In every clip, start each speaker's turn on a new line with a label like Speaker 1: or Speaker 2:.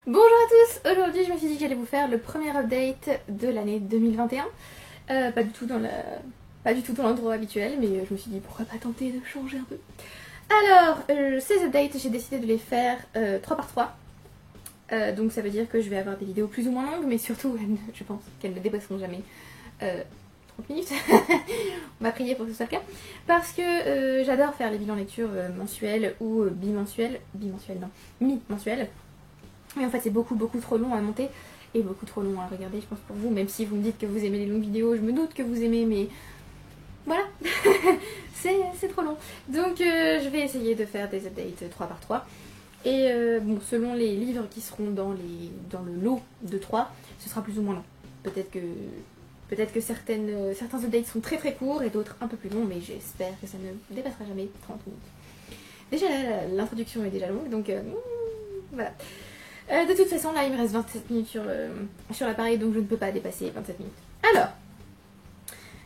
Speaker 1: Bonjour à tous, aujourd'hui je me suis dit que j'allais vous faire le premier update de l'année 2021. Pas du tout dans l'endroit habituel, mais je me suis dit pourquoi pas tenter de changer un peu. Alors, ces updates, j'ai décidé de les faire 3 par 3. Donc ça veut dire que je vais avoir des vidéos plus ou moins longues, mais surtout, je pense qu'elles ne dépasseront jamais 30 minutes. On va prier pour que ce soit le cas. Parce que j'adore faire les bilans lecture mensuels ou bimensuels. Bimensuels, non, mi-mensuels. Mais en fait c'est beaucoup trop long à monter et beaucoup trop long à regarder je pense pour vous, même si vous me dites que vous aimez les longues vidéos, je me doute que vous aimez, mais voilà, c'est trop long. Donc je vais essayer de faire des updates 3 par 3. Et bon, selon les livres qui seront dans le lot de 3, ce sera plus ou moins long. Peut-être que certains updates sont très courts et d'autres un peu plus longs, mais j'espère que ça ne dépassera jamais 30 minutes. Déjà l'introduction est déjà longue, donc voilà. De toute façon, là, il me reste 27 minutes sur l'appareil, donc je ne peux pas dépasser 27 minutes. Alors,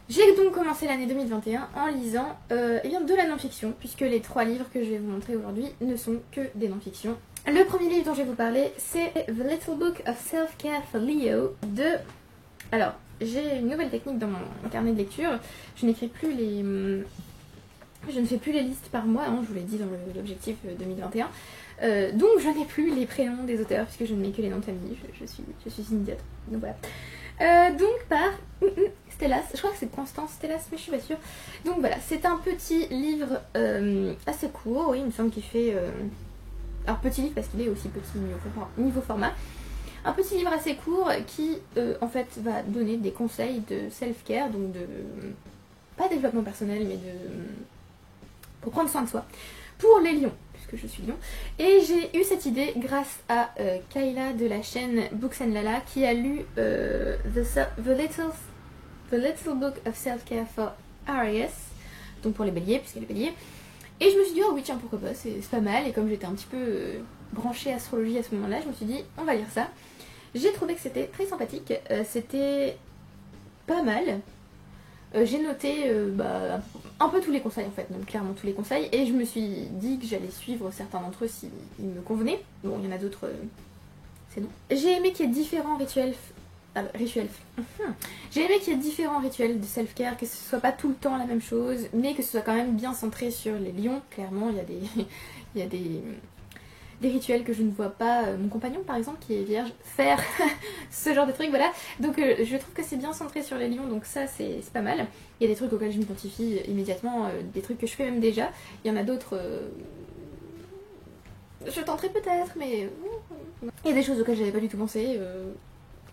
Speaker 1: j'ai donc commencé l'année 2021 en lisant de la non-fiction, puisque les 3 livres que je vais vous montrer aujourd'hui ne sont que des non-fictions. Le premier livre dont je vais vous parler, c'est The Little Book of Self-Care for Leo de... Alors, j'ai une nouvelle technique dans mon carnet de lecture. Je ne fais plus les listes par mois, hein, je vous l'ai dit dans l'objectif 2021. Donc je n'ai plus les prénoms des auteurs puisque je ne mets que les noms de famille, je suis une idiote. Donc voilà. Donc par Stellas, je crois que c'est Constance Stellas, mais je suis pas sûre. Donc voilà, c'est un petit livre assez court, oui, il me semble qu'il fait... Alors petit livre parce qu'il est aussi petit niveau format. Un petit livre assez court qui en fait va donner des conseils de self-care, donc de... pas développement personnel, mais pour prendre soin de soi, pour les lions, puisque je suis lion. Et j'ai eu cette idée grâce à Kayla de la chaîne Books and Lala qui a lu The Little Book of Self-Care for Aries, donc pour les béliers, puisqu'elle est bélier. Et je me suis dit, oh oui, tiens, pourquoi pas, c'est pas mal. Et comme j'étais un petit peu branchée astrologie à ce moment-là, je me suis dit, on va lire ça. J'ai trouvé que c'était très sympathique, c'était pas mal. J'ai noté un peu tous les conseils en fait, donc clairement tous les conseils, et je me suis dit que j'allais suivre certains d'entre eux s'ils me convenaient. Bon, il y en a d'autres, c'est non. J'ai aimé qu'il y ait différents rituels. J'ai aimé qu'il y ait différents rituels de self-care, que ce soit pas tout le temps la même chose, mais que ce soit quand même bien centré sur les lions. Clairement, il y a il y a des rituels que je ne vois pas mon compagnon par exemple qui est vierge faire ce genre de trucs, voilà. Donc je trouve que c'est bien centré sur les lions, donc ça c'est pas mal. Il y a des trucs auxquels je m'identifie immédiatement, des trucs que je fais même déjà. Il y en a d'autres je tenterai peut-être, mais il y a des choses auxquelles j'avais pas du tout pensé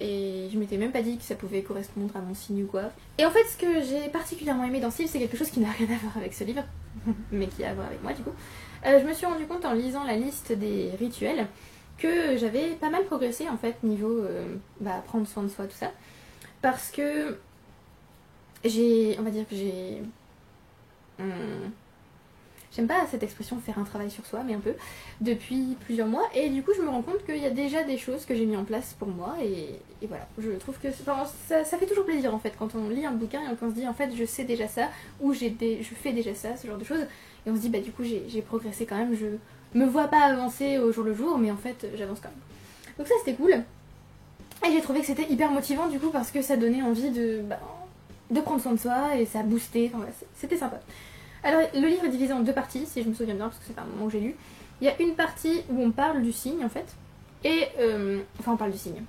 Speaker 1: et je m'étais même pas dit que ça pouvait correspondre à mon signe ou quoi. Et en fait ce que j'ai particulièrement aimé dans ce livre, c'est quelque chose qui n'a rien à voir avec ce livre mais qui a à voir avec moi du coup. Je me suis rendu compte en lisant la liste des rituels que j'avais pas mal progressé en fait niveau prendre soin de soi, tout ça. Parce que on va dire que j'aime pas cette expression faire un travail sur soi, mais un peu, depuis plusieurs mois. Et du coup je me rends compte qu'il y a déjà des choses que j'ai mis en place pour moi et voilà. Je trouve que ça fait toujours plaisir en fait quand on lit un bouquin et qu'on se dit en fait je sais déjà ça, ou je fais déjà ça, ce genre de choses. Et on se dit du coup j'ai progressé quand même, je me vois pas avancer au jour le jour, mais en fait j'avance quand même. Donc ça c'était cool. Et j'ai trouvé que c'était hyper motivant du coup parce que ça donnait envie de prendre soin de soi et ça boostait, enfin, c'était sympa. Alors le livre est divisé en 2 parties si je me souviens bien parce que c'est pas un moment où j'ai lu. Il y a une partie où on parle du signe en fait, et on parle du signe.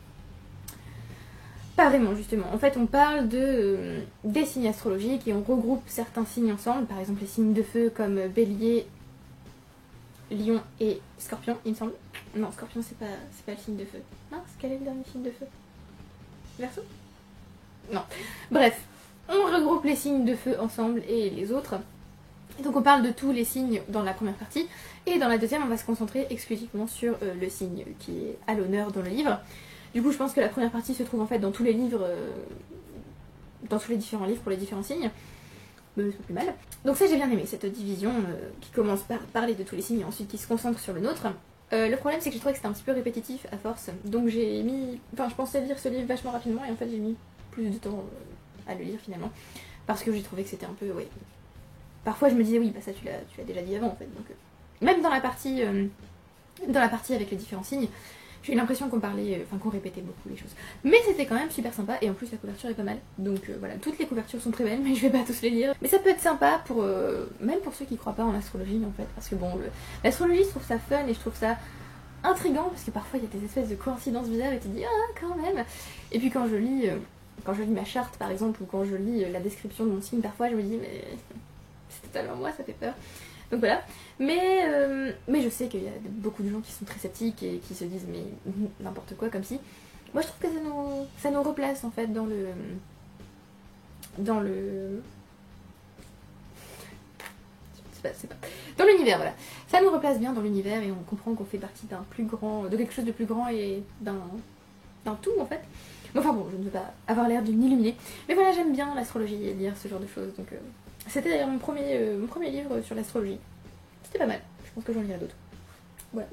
Speaker 1: Pas vraiment justement, en fait on parle des signes astrologiques et on regroupe certains signes ensemble, par exemple les signes de feu comme bélier, lion et scorpion il me semble. Non, scorpion c'est pas le signe de feu. Mince, quel est le dernier signe de feu? Verseau? Non. Bref, on regroupe les signes de feu ensemble et les autres. Et donc on parle de tous les signes dans la première partie, et dans la deuxième on va se concentrer exclusivement sur le signe qui est à l'honneur dans le livre. Du coup je pense que la première partie se trouve en fait dans tous les livres, dans tous les différents livres pour les différents signes, mais c'est pas plus mal. Donc ça j'ai bien aimé cette division qui commence par parler de tous les signes et ensuite qui se concentre sur le nôtre. Le problème c'est que j'ai trouvé que c'était un petit peu répétitif à force, donc j'ai mis... Enfin je pensais lire ce livre vachement rapidement et en fait j'ai mis plus de temps à le lire finalement, parce que j'ai trouvé que c'était un peu... Ouais. Parfois je me disais oui ça tu l'as déjà dit avant en fait, donc même dans la partie avec les différents signes, J'ai eu l'impression qu'on parlait, enfin qu'on répétait beaucoup les choses. Mais c'était quand même super sympa et en plus la couverture est pas mal. Donc voilà, toutes les couvertures sont très belles mais je vais pas tous les lire. Mais ça peut être sympa pour, même pour ceux qui croient pas en l'astrologie en fait. Parce que bon, l'astrologie je trouve ça fun et je trouve ça intriguant parce que parfois il y a des espèces de coïncidences bizarres et tu te dis ah quand même. Et puis quand je lis ma charte par exemple ou quand je lis la description de mon signe parfois je me dis mais c'est totalement moi, ça fait peur. Donc voilà, mais je sais qu'il y a beaucoup de gens qui sont très sceptiques et qui se disent mais n'importe quoi comme si. Moi je trouve que ça nous replace en fait dans le c'est pas dans l'univers, voilà. Ça nous replace bien dans l'univers et on comprend qu'on fait partie de quelque chose de plus grand et d'un tout en fait. Enfin bon, je ne veux pas avoir l'air d'une illuminée, mais voilà, j'aime bien l'astrologie et lire ce genre de choses, donc c'était d'ailleurs mon premier livre sur l'astrologie. C'était pas mal, je pense que j'en lirai d'autres. Voilà.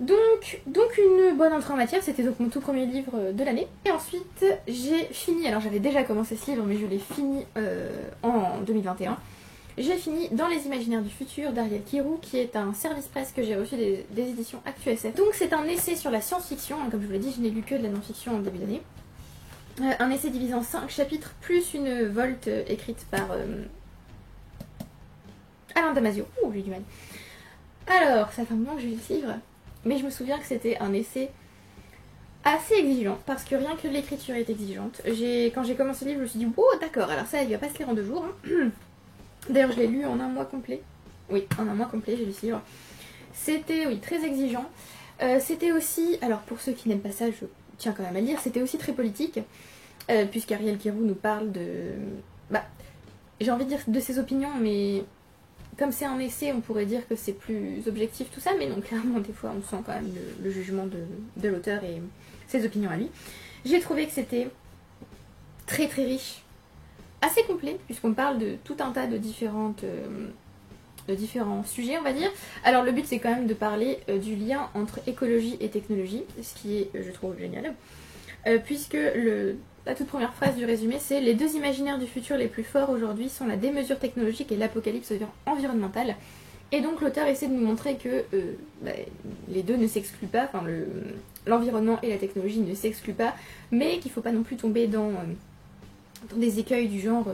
Speaker 1: Donc une bonne entrée en matière, c'était donc mon tout premier livre de l'année. Et ensuite j'ai fini, alors j'avais déjà commencé ce livre mais je l'ai fini en 2021. J'ai fini Dans les imaginaires du futur d'Ariel Kirou, qui est un service presse que j'ai reçu des éditions ActuSF. Donc c'est un essai sur la science-fiction, comme je vous l'ai dit, je n'ai lu que de la non-fiction en début d'année. Un essai divisé en 5 chapitres, plus une volte écrite par Alain Damasio. Ouh, j'ai du mal. Alors, ça fait un moment que j'ai lu ce livre, mais je me souviens que c'était un essai assez exigeant, parce que rien que l'écriture est exigeante. Quand j'ai commencé le livre, je me suis dit, oh d'accord, alors ça, il va pas se lire en 2 jours. Hein. D'ailleurs, je l'ai lu en un mois complet. Oui, en un mois complet, j'ai lu ce livre. C'était, oui, très exigeant. C'était aussi, alors pour ceux qui n'aiment pas ça, je tiens quand même à le lire, c'était aussi très politique, puisqu'Ariel Kirou nous parle de... Bah, j'ai envie de dire de ses opinions, mais comme c'est un essai, on pourrait dire que c'est plus objectif tout ça, mais non, clairement, des fois, on sent quand même le jugement de l'auteur et ses opinions à lui. J'ai trouvé que c'était très très riche, assez complet, puisqu'on parle de tout un tas de différents sujets, on va dire. Alors le but c'est quand même de parler du lien entre écologie et technologie, ce qui est, je trouve, génial, puisque la toute première phrase du résumé c'est « Les deux imaginaires du futur les plus forts aujourd'hui sont la démesure technologique et l'apocalypse environnementale ». Et donc l'auteur essaie de nous montrer que les deux ne s'excluent pas, enfin l'environnement et la technologie ne s'excluent pas, mais qu'il ne faut pas non plus tomber dans des écueils du genre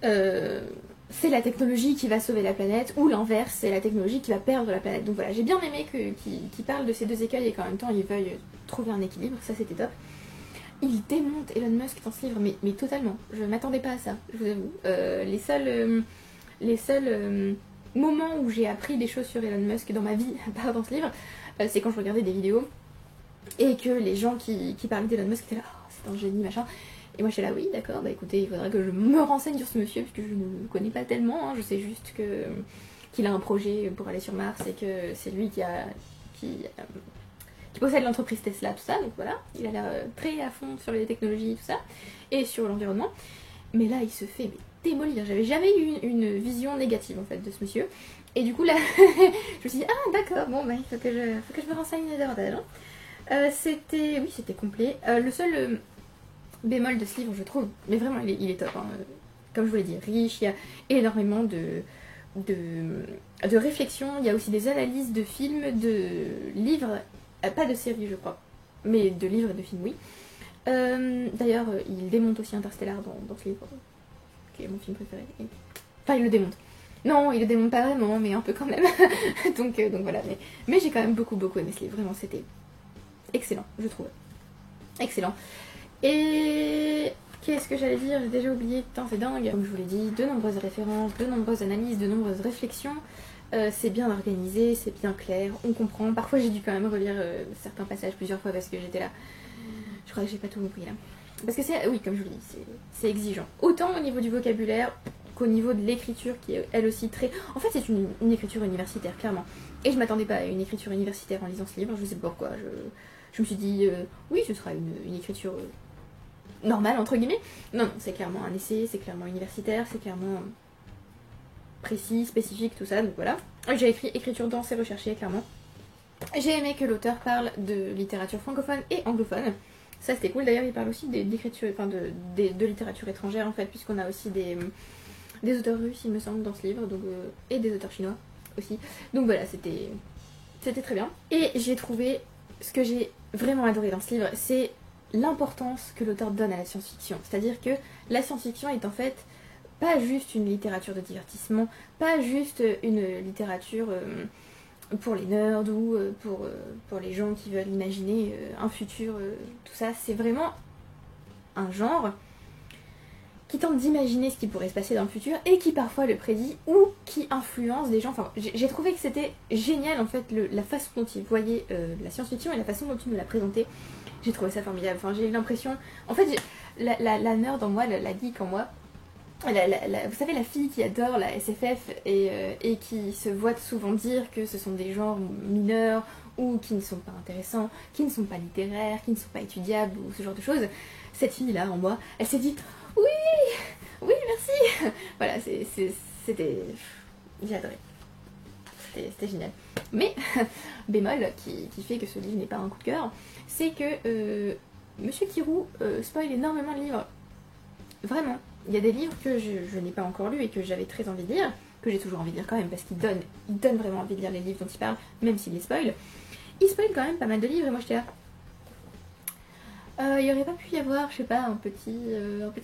Speaker 1: c'est la technologie qui va sauver la planète, ou l'inverse, c'est la technologie qui va perdre la planète. Donc voilà, j'ai bien aimé qu'il parle de ces deux écueils et qu'en même temps il veuille trouver un équilibre, ça c'était top. Il démonte Elon Musk dans ce livre, mais totalement, je m'attendais pas à ça, je vous avoue. Les seuls moments où j'ai appris des choses sur Elon Musk dans ma vie, pas dans ce livre, c'est quand je regardais des vidéos et que les gens qui parlaient d'Elon Musk étaient là, oh, c'est un génie, machin. Et moi j'étais là, oui d'accord, bah écoutez, il faudrait que je me renseigne sur ce monsieur, puisque je ne le connais pas tellement, hein. Je sais juste qu'il a un projet pour aller sur Mars et que c'est lui qui possède l'entreprise Tesla, tout ça, donc voilà, il a l'air très à fond sur les technologies, tout ça, et sur l'environnement. Mais là il se fait démolir, j'avais jamais eu une vision négative en fait de ce monsieur. Et du coup là, je me suis dit, ah d'accord, bon bah il faut que je me renseigne davantage. Hein. C'était complet. Le seul... bémol de ce livre, je trouve, mais vraiment il est top, hein. Comme je vous l'ai dit, riche, il y a énormément de réflexions, il y a aussi des analyses de films, de livres, pas de séries je crois, mais de livres et de films, oui. D'ailleurs, il démonte aussi Interstellar dans ce livre, qui est mon film préféré. Enfin, il le démonte. Non, il le démonte pas vraiment, mais un peu quand même. donc voilà, mais j'ai quand même beaucoup aimé ce livre, vraiment, c'était excellent, je trouve. Excellent. Et qu'est-ce que j'allais dire? J'ai déjà oublié, putain c'est dingue. Comme je vous l'ai dit, de nombreuses références, de nombreuses analyses, de nombreuses réflexions. C'est bien organisé, c'est bien clair, on comprend. Parfois j'ai dû quand même relire certains passages plusieurs fois parce que j'étais là. Je crois que j'ai pas tout compris là. Parce que c'est, oui comme je vous l'ai dit, c'est exigeant. Autant au niveau du vocabulaire qu'au niveau de l'écriture qui est elle aussi très... En fait c'est une écriture universitaire, clairement. Et je m'attendais pas à une écriture universitaire en lisant ce livre, je sais pas pourquoi. Je me suis dit, oui ce sera une écriture... normal entre guillemets. Non, c'est clairement un essai, c'est clairement universitaire, c'est clairement précis, spécifique, tout ça, donc voilà. J'ai écrit écriture dense et recherchée, clairement. J'ai aimé que l'auteur parle de littérature francophone et anglophone. Ça c'était cool, d'ailleurs il parle aussi d'écriture, enfin de littérature étrangère en fait, puisqu'on a aussi des auteurs russes il me semble dans ce livre, donc, et des auteurs chinois aussi. Donc voilà, c'était très bien. Et j'ai trouvé ce que j'ai vraiment adoré dans ce livre, c'est l'importance que l'auteur donne à la science-fiction. C'est-à-dire que la science-fiction est en fait pas juste une littérature de divertissement, pas juste une littérature pour les nerds ou pour les gens qui veulent imaginer un futur, tout ça. C'est vraiment un genre qui tente d'imaginer ce qui pourrait se passer dans le futur et qui parfois le prédit ou qui influence des gens. Enfin, j'ai trouvé que c'était génial en fait la façon dont il voyait la science-fiction et la façon dont il me l'a présenté. J'ai trouvé ça formidable. Enfin, j'ai eu l'impression... En fait, la nerd en moi, la geek en moi, vous savez, la fille qui adore la SFF et qui se voit souvent dire que ce sont des genres mineurs ou qui ne sont pas intéressants, qui ne sont pas littéraires, qui ne sont pas étudiables ou ce genre de choses. Cette fille-là en moi, elle s'est dit « Oui, oui, merci !» Voilà, c'était... J'ai adoré. C'était génial. Mais, bémol qui fait que ce livre n'est pas un coup de cœur, c'est que Monsieur Kirou spoil énormément de livres. Vraiment. Il y a des livres que je n'ai pas encore lus et que j'avais très envie de lire, que j'ai toujours envie de lire quand même, parce qu'il donne vraiment envie de lire les livres dont il parle, même s'il les spoil. Il spoil quand même pas mal de livres et moi j'étais là. Il n'y aurait pas pu y avoir, je sais pas, un petit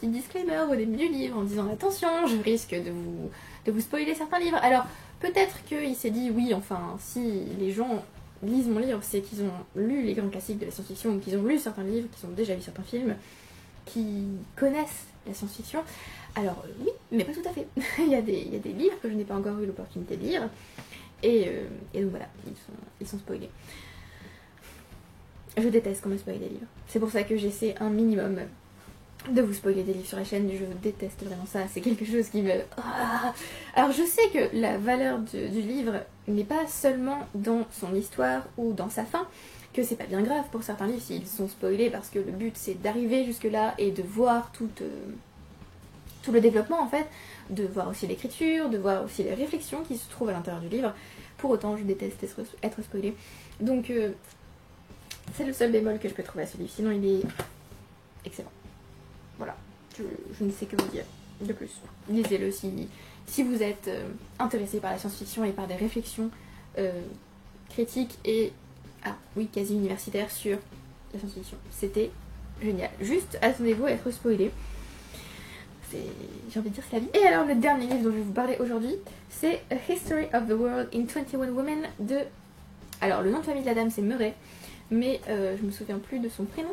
Speaker 1: disclaimer au début du livre en disant attention, je risque de vous spoiler certains livres. Alors, peut-être qu'il s'est dit oui, enfin, si les gens lisent mon livre, c'est qu'ils ont lu les grands classiques de la science-fiction, ou qu'ils ont lu certains livres, qu'ils ont déjà vu certains films, qui connaissent la science-fiction. Alors, oui, mais pas tout à fait. il y a des livres que je n'ai pas encore eu l'opportunité de lire, et donc voilà, ils sont spoilés. Je déteste quand on me spoil des livres. C'est pour ça que j'essaie un minimum de vous spoiler des livres sur la chaîne. Je déteste vraiment ça. C'est quelque chose qui me... Alors je sais que la valeur du livre n'est pas seulement dans son histoire ou dans sa fin, que c'est pas bien grave pour certains livres s'ils sont spoilés parce que le but c'est d'arriver jusque là et de voir tout le développement en fait, de voir aussi l'écriture, de voir aussi les réflexions qui se trouvent à l'intérieur du livre. Pour autant je déteste être spoilée. Donc... c'est le seul bémol que je peux trouver à ce livre, sinon il est excellent. Voilà, je ne sais que vous dire de plus. Lisez-le si vous êtes intéressé par la science-fiction et par des réflexions critiques et, quasi universitaires sur la science-fiction. C'était génial. Juste attendez-vous à être spoilé. J'ai envie de dire c'est la vie. Et alors le dernier livre dont je vais vous parler aujourd'hui, c'est A History of the World in 21 Women de... Alors le nom de famille de la dame c'est Murray. Mais je me souviens plus de son prénom.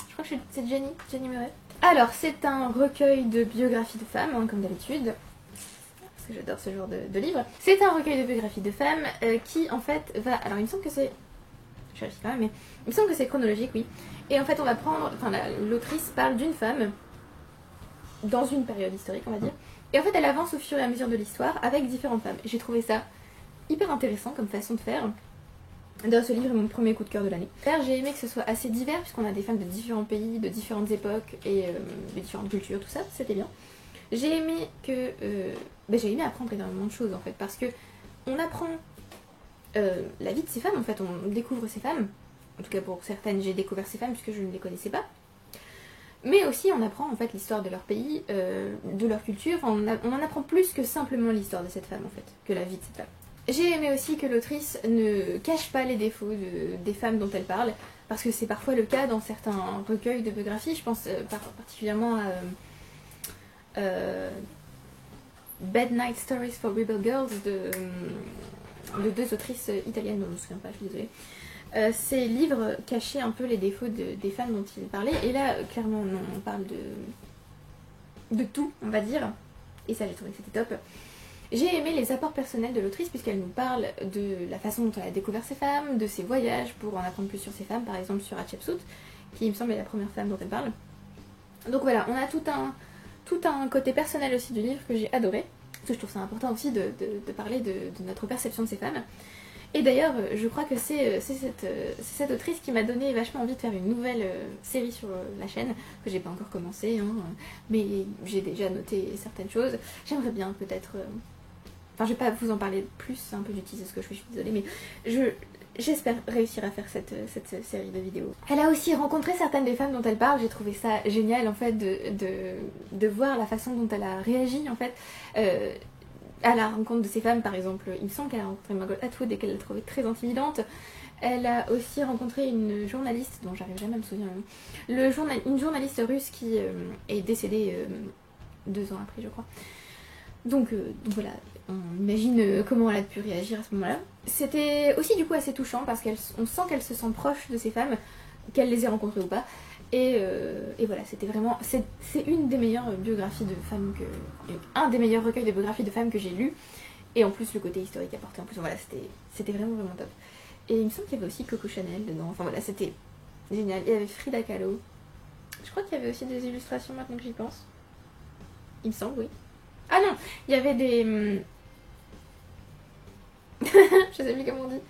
Speaker 1: Je crois que c'est Jenny Murray. Alors, c'est un recueil de biographies de femmes, hein, comme d'habitude. Parce que j'adore ce genre de livre. C'est un recueil de biographies de femmes qui, en fait, va... Alors, il me semble que c'est... Je vérifie quand même, mais... Il me semble que c'est chronologique, oui. Et en fait, on va prendre... Enfin, l'autrice parle d'une femme dans une période historique, on va dire. Et en fait, elle avance au fur et à mesure de l'histoire avec différentes femmes. J'ai trouvé ça hyper intéressant comme façon de faire. D'ailleurs, ce livre est mon premier coup de cœur de l'année. J'ai aimé que ce soit assez divers, puisqu'on a des femmes de différents pays, de différentes époques et de différentes cultures, tout ça, c'était bien. J'ai aimé que... j'ai aimé apprendre énormément de choses, en fait, parce que on apprend la vie de ces femmes, en fait, on découvre ces femmes. En tout cas, pour certaines, j'ai découvert ces femmes, puisque je ne les connaissais pas. Mais aussi, on apprend, en fait, l'histoire de leur pays, de leur culture. Enfin, on en apprend plus que simplement l'histoire de cette femme, en fait, que la vie de cette femme. J'ai aimé aussi que l'autrice ne cache pas les défauts des femmes dont elle parle, parce que c'est parfois le cas dans certains recueils de biographies. Je pense particulièrement à Bad Night Stories for Rebel Girls de deux autrices italiennes, dont je ne me souviens pas, je suis désolée. Ces livres cachaient un peu les défauts des femmes dont il parlait, et là, clairement, on parle de tout, on va dire, et ça, j'ai trouvé que c'était top. J'ai aimé les apports personnels de l'autrice puisqu'elle nous parle de la façon dont elle a découvert ces femmes, de ses voyages pour en apprendre plus sur ces femmes, par exemple sur Hatshepsut, qui il me semble est la première femme dont elle parle. Donc voilà, on a tout un côté personnel aussi du livre que j'ai adoré, parce que je trouve ça important aussi de parler de notre perception de ces femmes. Et d'ailleurs, je crois que c'est cette autrice qui m'a donné vachement envie de faire une nouvelle série sur la chaîne, que j'ai pas encore commencé, hein, mais j'ai déjà noté certaines choses. J'aimerais bien peut-être... Enfin, je vais pas vous en parler plus, c'est un peu du teaser ce que je suis désolée, mais j'espère réussir à faire cette série de vidéos. Elle a aussi rencontré certaines des femmes dont elle parle, j'ai trouvé ça génial en fait de voir la façon dont elle a réagi en fait à la rencontre de ces femmes. Par exemple, il me semble qu'elle a rencontré Margot Atwood et qu'elle l'a trouvée très intimidante. Elle a aussi rencontré une journaliste, dont j'arrive jamais à me souvenir le nom, une journaliste russe qui est décédée 2 ans après, je crois. Donc voilà, on imagine comment elle a pu réagir à ce moment-là. C'était aussi du coup assez touchant parce qu'on sent qu'elle se sent proche de ces femmes, qu'elle les ait rencontrées ou pas. Et voilà, c'était vraiment... C'est une des meilleures biographies de femmes que... Un des meilleurs recueils de biographies de femmes que j'ai lu. Et en plus, le côté historique apporté en plus, voilà, c'était vraiment vraiment top. Et il me semble qu'il y avait aussi Coco Chanel dedans. Enfin voilà, c'était génial. Il y avait Frida Kahlo. Je crois qu'il y avait aussi des illustrations maintenant que j'y pense. Il me semble, oui. Ah non, il y avait des... je sais plus comment on dit.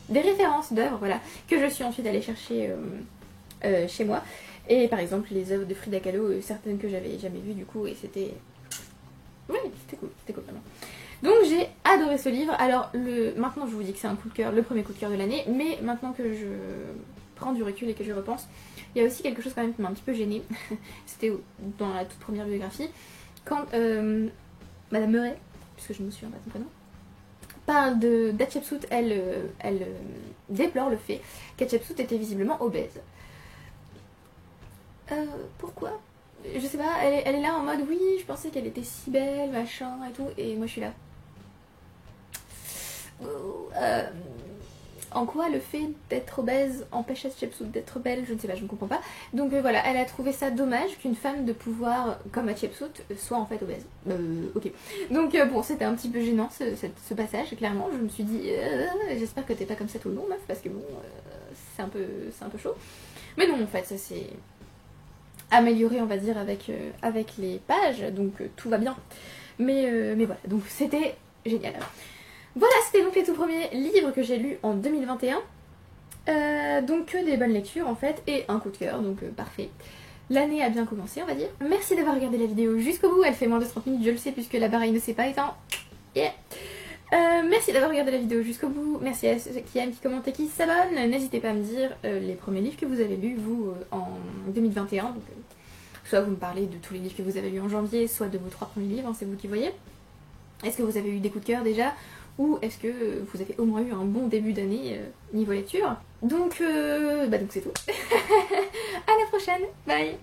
Speaker 1: Des références d'œuvres, voilà, que je suis ensuite allée chercher chez moi. Et par exemple, les œuvres de Frida Kahlo, certaines que j'avais jamais vues du coup, et c'était... Oui, c'était cool vraiment. Donc j'ai adoré ce livre. Alors maintenant je vous dis que c'est un coup de cœur, le premier coup de cœur de l'année, mais maintenant que je prends du recul et que je repense, il y a aussi quelque chose quand même qui m'a un petit peu gênée. C'était dans la toute première biographie, quand Madame Murray, puisque je me souviens pas de son prénom, parle d'Hatshepsut, elle déplore le fait qu'Hatshepsut était visiblement obèse. Pourquoi? Je sais pas, elle est là en mode oui, je pensais qu'elle était si belle, machin et tout, et moi je suis là. En quoi le fait d'être obèse empêche Hatshepsut d'être belle? Je ne sais pas, je ne comprends pas. Donc voilà, elle a trouvé ça dommage qu'une femme de pouvoir comme Hatshepsut soit en fait obèse. Ok. Donc bon, c'était un petit peu gênant ce passage, clairement. Je me suis dit, j'espère que t'es pas comme ça tout le long, meuf, parce que bon, c'est un peu chaud. Mais non, en fait, ça s'est amélioré, on va dire, avec les pages, donc tout va bien. Mais voilà, donc c'était génial. Voilà, c'était donc les tout premiers livres que j'ai lus en 2021. Donc que des bonnes lectures en fait, et un coup de cœur, donc parfait. L'année a bien commencé, on va dire. Merci d'avoir regardé la vidéo jusqu'au bout, elle fait moins de 30 minutes, je le sais, puisque l'appareil ne s'est pas éteint. Yeah. Merci d'avoir regardé la vidéo jusqu'au bout, merci à ceux qui aiment, qui commentent et qui s'abonnent. N'hésitez pas à me dire les premiers livres que vous avez lus, vous, en 2021. Donc, soit vous me parlez de tous les livres que vous avez lus en janvier, soit de vos 3 premiers livres, hein, c'est vous qui voyez. Est-ce que vous avez eu des coups de cœur déjà? Ou est-ce que vous avez au moins eu un bon début d'année niveau lecture? Donc c'est tout. À la prochaine, bye.